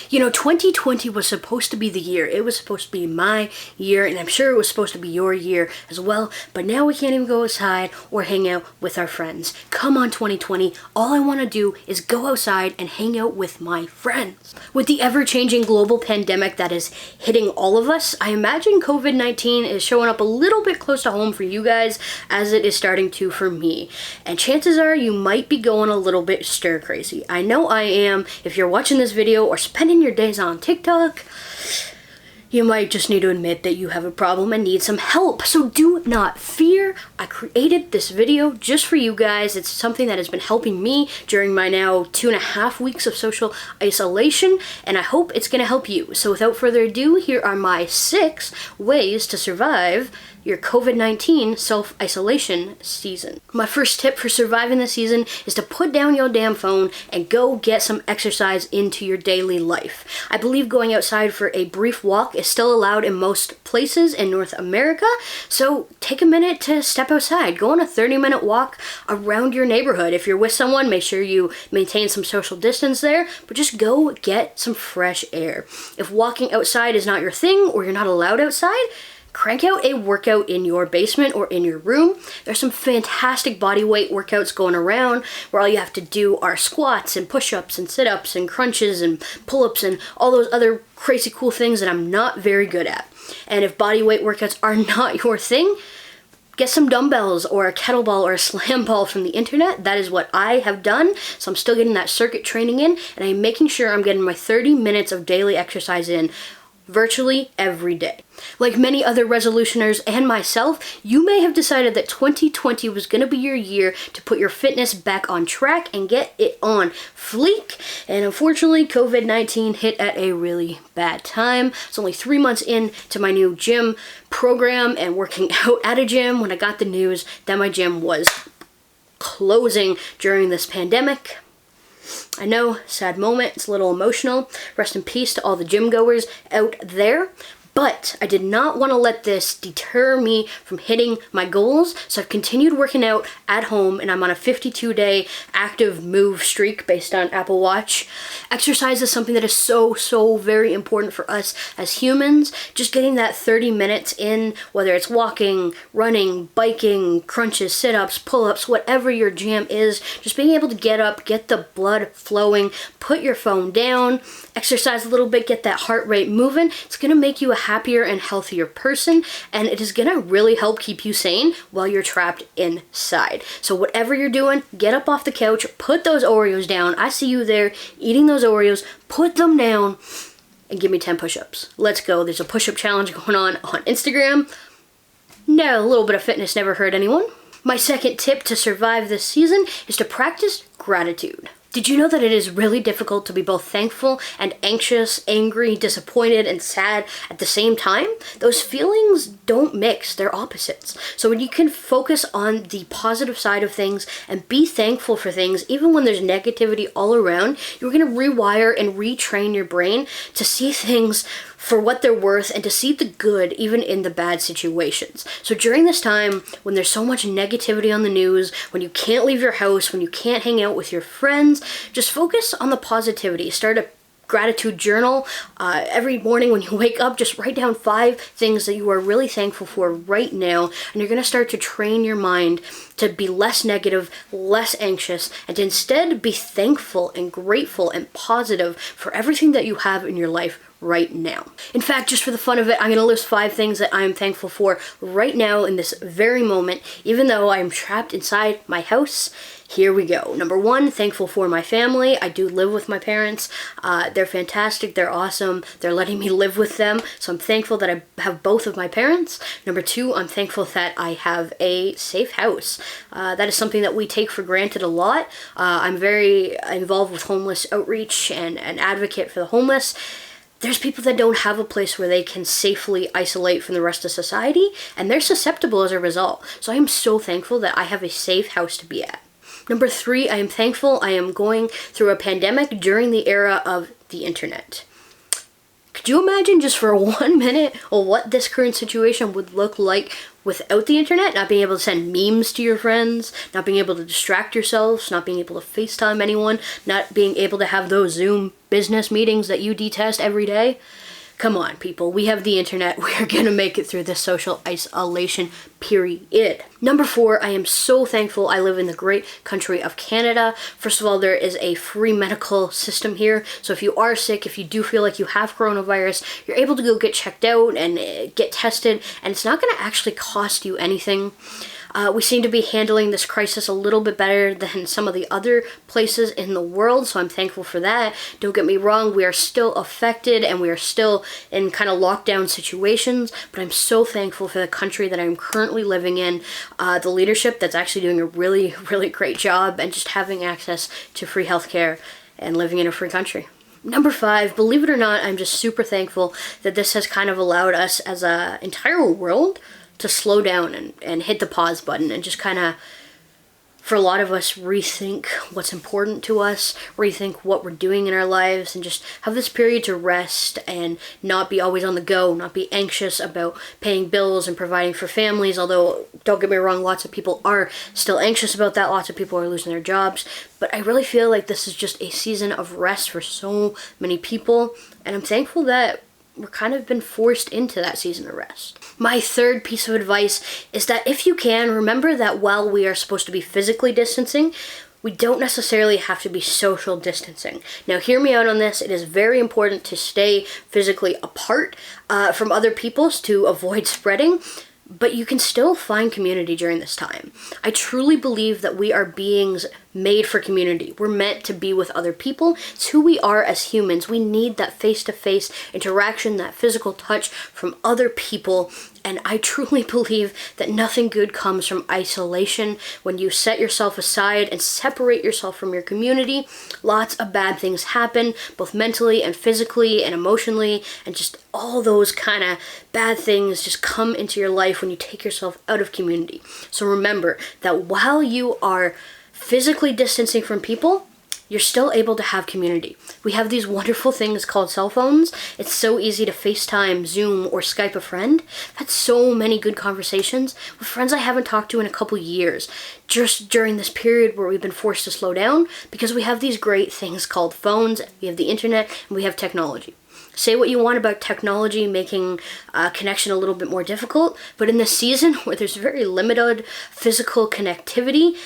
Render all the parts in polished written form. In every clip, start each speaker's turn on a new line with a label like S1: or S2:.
S1: You know, 2020 was supposed to be the year. It was supposed to be my year, and I'm sure it was supposed to be your year as well. But now we can't even go outside or hang out with our friends. Come on, 2020. All I want to do is go outside and hang out with my friends. With the ever-changing global pandemic that is hitting all of us, I imagine COVID-19 is showing up a little bit close to home for you guys as it is starting to for me. And chances are you might be going a little bit stir crazy. I know I am. If you're watching this video or spending your days on TikTok, you might just need to admit that you have a problem and need some help. So do not fear. I created this video just for you guys. It's something that has been helping me during my now 2.5 weeks of social isolation, and I hope it's going to help you. So without further ado, here are my 6 ways to survive your COVID-19 self-isolation season. My first tip for surviving the season is to put down your damn phone and go get some exercise into your daily life. I believe going outside for a brief walk is still allowed in most places in North America, so take a minute to step outside. Go on a 30-minute walk around your neighborhood. If you're with someone, make sure you maintain some social distance there, but just go get some fresh air. If walking outside is not your thing or you're not allowed outside, crank out a workout in your basement or in your room. There's some fantastic body weight workouts going around where all you have to do are squats and push-ups and sit-ups and crunches and pull-ups and all those other crazy cool things that I'm not very good at. And if body weight workouts are not your thing, get some dumbbells or a kettlebell or a slam ball from the internet. That is what I have done. So I'm still getting that circuit training in, and I'm making sure I'm getting my 30 minutes of daily exercise in virtually every day. Like many other resolutioners and myself, you may have decided that 2020 was going to be your year to put your fitness back on track and get it on fleek. And unfortunately, COVID-19 hit at a really bad time. It's only 3 months into my new gym program and working out at a gym when I got the news that my gym was closing during this pandemic. I know, sad moment, it's a little emotional. Rest in peace to all the gym goers out there. But I did not want to let this deter me from hitting my goals, so I've continued working out at home, and I'm on a 52-day active move streak based on Apple Watch. Exercise is something that is so very important for us as humans. Just getting that 30 minutes in, whether it's walking, running, biking, crunches, sit-ups, pull-ups, whatever your jam is, just being able to get up, get the blood flowing, put your phone down, exercise a little bit, get that heart rate moving. It's going to make you a happier and healthier person, and it is going to really help keep you sane while you're trapped inside. So whatever you're doing, get up off the couch, put those Oreos down. I see you there eating those Oreos. Put them down and give me 10 push-ups. Let's go. There's a push-up challenge going on Instagram. No, a little bit of fitness never hurt anyone. My second tip to survive this season is to practice gratitude. Did you know that it is really difficult to be both thankful and anxious, angry, disappointed, and sad at the same time? Those feelings don't mix, they're opposites. So when you can focus on the positive side of things and be thankful for things, even when there's negativity all around, you're gonna rewire and retrain your brain to see things for what they're worth and to see the good even in the bad situations. So during this time, when there's so much negativity on the news, when you can't leave your house, when you can't hang out with your friends, just focus on the positivity. Start a gratitude journal. Every morning when you wake up, just write down 5 things that you are really thankful for right now, and you're going to start to train your mind to be less negative, less anxious, and to instead be thankful and grateful and positive for everything that you have in your life right now. In fact, just for the fun of it, I'm going to list 5 things that I am thankful for right now in this very moment, even though I am trapped inside my house. Here we go. Number 1, thankful for my family. I do live with my parents. They're fantastic. They're awesome. They're letting me live with them. So I'm thankful that I have both of my parents. Number 2, I'm thankful that I have a safe house. That is something that we take for granted a lot. I'm very involved with homeless outreach and an advocate for the homeless. There's people that don't have a place where they can safely isolate from the rest of society, and they're susceptible as a result. So I am so thankful that I have a safe house to be at. Number 3, I am thankful I am going through a pandemic during the era of the internet. Could you imagine just for 1 minute what this current situation would look like without the internet? Not being able to send memes to your friends, not being able to distract yourselves, not being able to FaceTime anyone, not being able to have those Zoom business meetings that you detest every day. Come on, people. We have the internet. We're gonna make it through this social isolation period. Number 4, I am so thankful I live in the great country of Canada. First of all, there is a free medical system here. So if you are sick, if you do feel like you have coronavirus, you're able to go get checked out and get tested, and it's not gonna actually cost you anything. We seem to be handling this crisis a little bit better than some of the other places in the world, so I'm thankful for that. Don't get me wrong, we are still affected and we are still in kind of lockdown situations, but I'm so thankful for the country that I'm currently living in, the leadership that's actually doing a really, really great job, and just having access to free healthcare and living in a free country. Number 5, believe it or not, I'm just super thankful that this has kind of allowed us as an entire world to slow down and hit the pause button and just kind of, for a lot of us, rethink what's important to us, rethink what we're doing in our lives, and just have this period to rest and not be always on the go, not be anxious about paying bills and providing for families. Although, don't get me wrong, lots of people are still anxious about that. Lots of people are losing their jobs. But I really feel like this is just a season of rest for so many people, and I'm thankful that we're kind of been forced into that season of rest. My 3rd piece of advice is that if you can, remember that while we are supposed to be physically distancing, we don't necessarily have to be social distancing. Now, hear me out on this. It is very important to stay physically apart from other people to avoid spreading, but you can still find community during this time. I truly believe that we are beings made for community. We're meant to be with other people. It's who we are as humans. We need that face-to-face interaction, that physical touch from other people. And I truly believe that nothing good comes from isolation. When you set yourself aside and separate yourself from your community, lots of bad things happen, both mentally and physically and emotionally, and just all those kind of bad things just come into your life when you take yourself out of community. So remember that while you are physically distancing from people, you're still able to have community. We have these wonderful things called cell phones. It's so easy to FaceTime, Zoom, or Skype a friend. I've had so many good conversations with friends I haven't talked to in a couple years, just during this period where we've been forced to slow down, because we have these great things called phones, we have the internet, and we have technology. Say what you want about technology making connection a little bit more difficult, but in this season where there's very limited physical connectivity,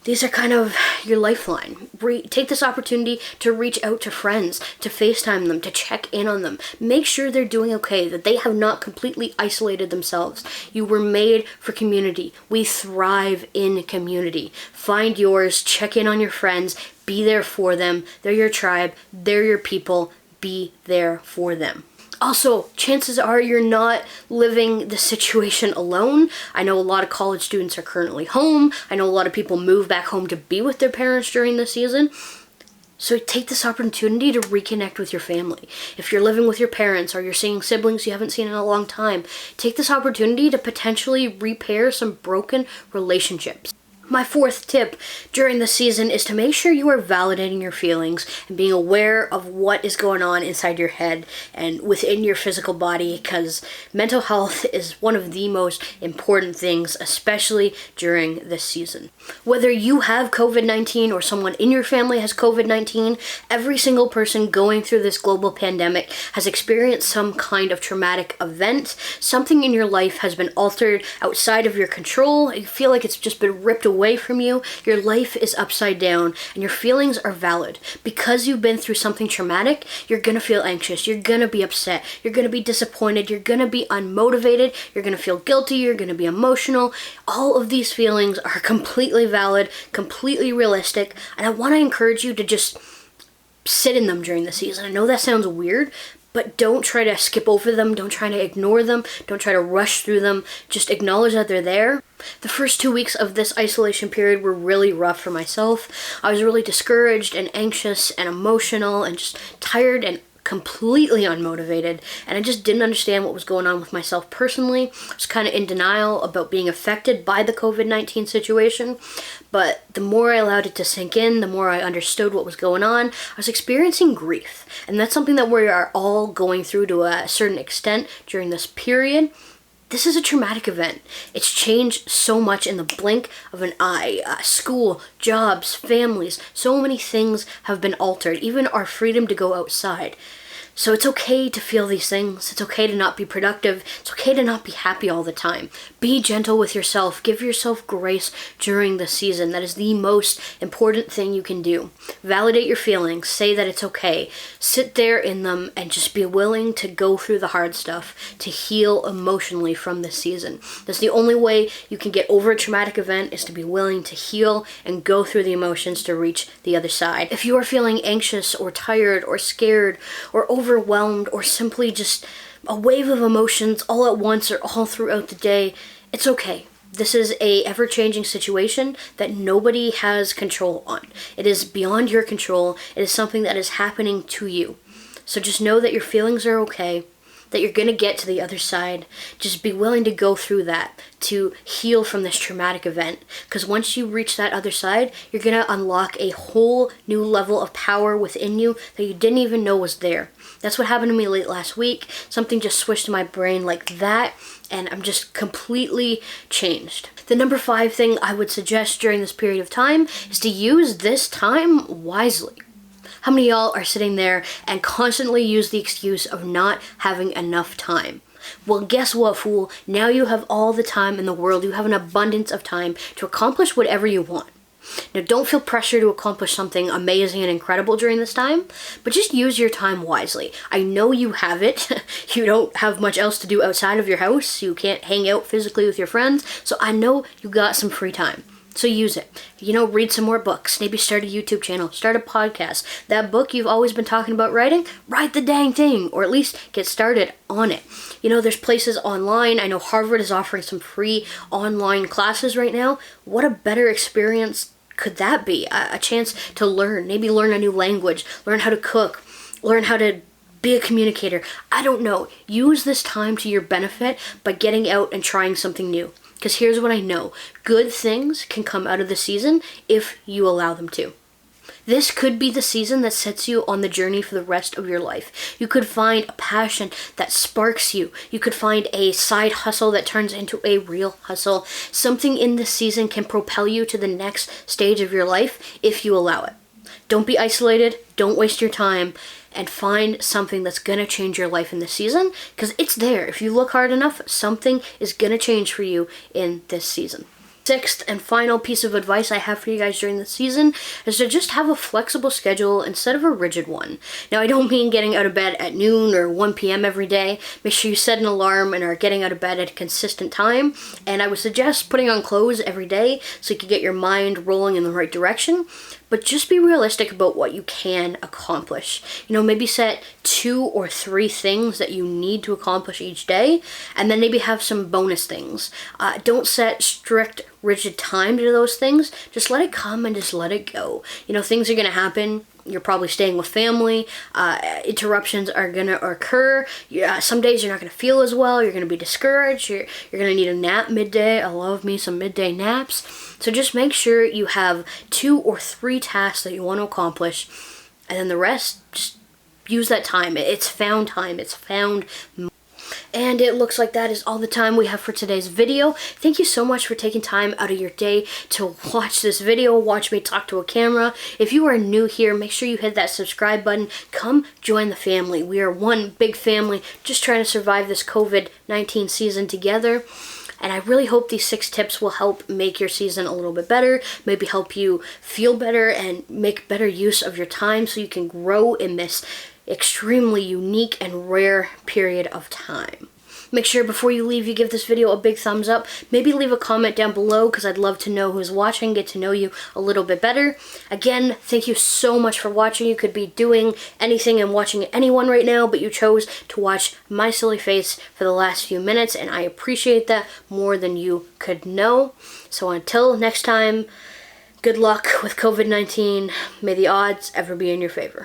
S1: these are kind of your lifeline. Take this opportunity to reach out to friends, to FaceTime them, to check in on them. Make sure they're doing okay, that they have not completely isolated themselves. You were made for community. We thrive in community. Find yours, check in on your friends, be there for them. They're your tribe, they're your people. Be there for them. Also, chances are you're not living the situation alone. I know a lot of college students are currently home. I know a lot of people move back home to be with their parents during the season. So take this opportunity to reconnect with your family. If you're living with your parents or you're seeing siblings you haven't seen in a long time, take this opportunity to potentially repair some broken relationships. My 4th tip during the season is to make sure you are validating your feelings and being aware of what is going on inside your head and within your physical body, because mental health is one of the most important things, especially during this season. Whether you have COVID-19 or someone in your family has COVID-19, every single person going through this global pandemic has experienced some kind of traumatic event. Something in your life has been altered outside of your control. You feel like it's just been ripped away from you. Your life is upside down and your feelings are valid. Because you've been through something traumatic, you're gonna feel anxious, you're gonna be upset, you're gonna be disappointed, you're gonna be unmotivated, you're gonna feel guilty, you're gonna be emotional. All of these feelings are completely valid, completely realistic, and I want to encourage you to just sit in them during the season. I know that sounds weird, but don't try to skip over them, don't try to ignore them, don't try to rush through them, just acknowledge that they're there. The first 2 weeks of this isolation period were really rough for myself. I was really discouraged and anxious and emotional and just tired and completely unmotivated, and I just didn't understand what was going on with myself personally. I was kind of in denial about being affected by the COVID-19 situation, but the more I allowed it to sink in, the more I understood what was going on. I was experiencing grief, and that's something that we are all going through to a certain extent during this period. This is a traumatic event. It's changed so much in the blink of an eye. School, jobs, families, so many things have been altered, even our freedom to go outside. So it's okay to feel these things. It's okay to not be productive. It's okay to not be happy all the time. Be gentle with yourself. Give yourself grace during the season. That is the most important thing you can do. Validate your feelings. Say that it's okay. Sit there in them and just be willing to go through the hard stuff, to heal emotionally from this season. That's the only way you can get over a traumatic event, is to be willing to heal and go through the emotions to reach the other side. If you are feeling anxious or tired or scared or overwhelmed, or simply just a wave of emotions all at once or all throughout the day, it's okay. This is a ever-changing situation that nobody has control on. It is beyond your control. It is something that is happening to you. So just know that your feelings are okay, that you're going to get to the other side. Just be willing to go through that, to heal from this traumatic event. Because once you reach that other side, you're going to unlock a whole new level of power within you that you didn't even know was there. That's what happened to me late last week. Something just switched in my brain like that, and I'm just completely changed. The number 5 thing I would suggest during this period of time is to use this time wisely. How many of y'all are sitting there and constantly use the excuse of not having enough time? Well, guess what, fool? Now you have all the time in the world. You have an abundance of time to accomplish whatever you want. Now, don't feel pressure to accomplish something amazing and incredible during this time, but just use your time wisely. I know you have it. You don't have much else to do outside of your house. You can't hang out physically with your friends, so I know you got some free time. So use it. Read some more books. Maybe start a YouTube channel. Start a podcast. That book you've always been talking about writing, write the dang thing, or at least get started on it. There's places online. I know Harvard is offering some free online classes right now. What a better experience could that be? A chance to learn, maybe learn a new language, learn how to cook, learn how to be a communicator. I don't know. Use this time to your benefit by getting out and trying something new. Because here's what I know. Good things can come out of the season if you allow them to. This could be the season that sets you on the journey for the rest of your life. You could find a passion that sparks you. You could find a side hustle that turns into a real hustle. Something in this season can propel you to the next stage of your life if you allow it. Don't be isolated. Don't waste your time. And find something that's going to change your life in this season, because it's there. If you look hard enough, something is going to change for you in this season. 6th and final piece of advice I have for you guys during the season is to just have a flexible schedule instead of a rigid one. Now, I don't mean getting out of bed at noon or 1 p.m. every day. Make sure you set an alarm and are getting out of bed at a consistent time. And I would suggest putting on clothes every day so you can get your mind rolling in the right direction. But just be realistic about what you can accomplish. Maybe set 2 or 3 things that you need to accomplish each day, and then maybe have some bonus things. Don't set strict, rigid time to those things. Just let it come and just let it go. Things are going to happen. You're probably staying with family. Interruptions are going to occur. Some days you're not going to feel as well. You're going to be discouraged. You're going to need a nap midday. I love me some midday naps. So just make sure you have 2 or 3 tasks that you want to accomplish. And then the rest, just use that time. It's found time. It's found. And it looks like that is all the time we have for today's video. Thank you so much for taking time out of your day to watch this video, watch me talk to a camera. If you are new here, make sure you hit that subscribe button. Come join the family. We are one big family just trying to survive this COVID-19 season together. And I really hope these 6 tips will help make your season a little bit better, maybe help you feel better and make better use of your time so you can grow in this extremely unique and rare period of time. Make sure before you leave you give this video a big thumbs up. Maybe leave a comment down below because I'd love to know who's watching, get to know you a little bit better. Again, thank you so much for watching. You could be doing anything and watching anyone right now, but you chose to watch my silly face for the last few minutes, and I appreciate that more than you could know. So until next time, good luck with COVID-19. May the odds ever be in your favor.